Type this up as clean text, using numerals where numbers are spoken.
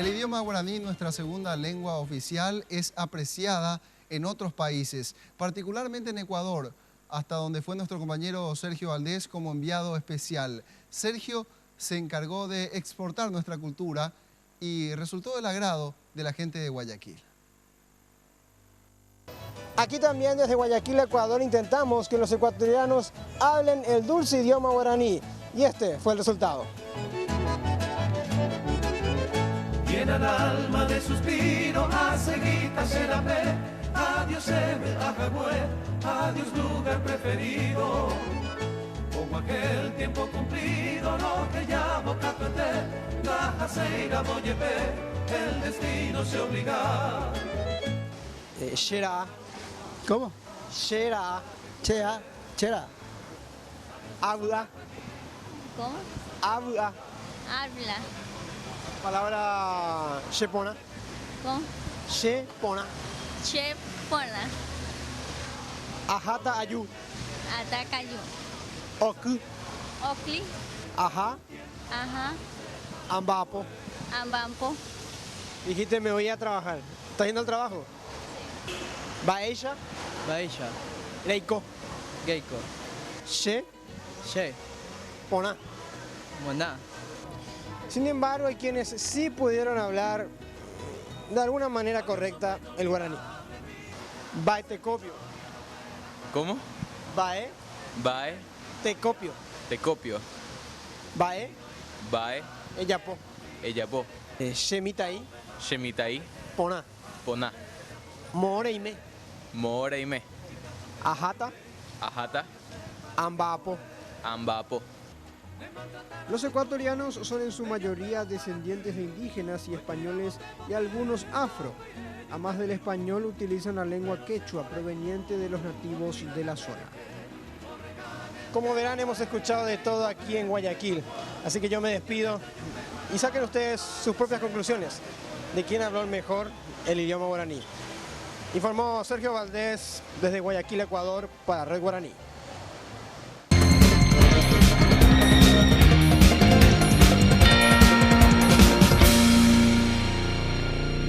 El idioma guaraní, nuestra segunda lengua oficial, es apreciada en otros países, particularmente en Ecuador, hasta donde fue nuestro compañero Sergio Valdés como enviado especial. Sergio se encargó de exportar nuestra cultura y resultó del agrado de la gente de Guayaquil. Aquí también desde Guayaquil, Ecuador, intentamos que los ecuatorianos hablen el dulce idioma guaraní y este fue el resultado. Llena el alma de suspiro, aceguita serapé, adiós eme, ajagüe, adiós lugar preferido. Como aquel tiempo cumplido, lo que llamo catuete, la jaceira moyepe, el destino se obliga. Shera. ¿Cómo? Shera. Chea. Chera. Habla. ¿Cómo? Habla. Habla. Palabra shepona. ¿Cómo? Shepona. Chepona. Ajata ayu. Atacayu. Oku. Ocli. Ajá. Ajá. Ambapo. Ambampo. Dijiste me voy a trabajar. ¿Estás yendo al trabajo? Baella. Baisha. Leiko. Geiko. She. She. Pona. Moná. Sin embargo, hay quienes sí pudieron hablar de alguna manera correcta el guaraní. Bae te copio. ¿Cómo? Bae Bae, te copio. te copio. Bae Bae, ellapo. ellapo. Shemitai. Shemitai, Pona. poná. Moreime. Moreime. Ajata. Ajata, Ambapo. ambapo. Los ecuatorianos son en su mayoría descendientes de indígenas y españoles y algunos afro. Además del español utilizan la lengua quechua proveniente de los nativos de la zona. Como verán, hemos escuchado de todo aquí en Guayaquil, así que yo me despido y saquen ustedes sus propias conclusiones de quién habló mejor el idioma guaraní. Informó Sergio Valdés desde Guayaquil, Ecuador, para Red Guaraní.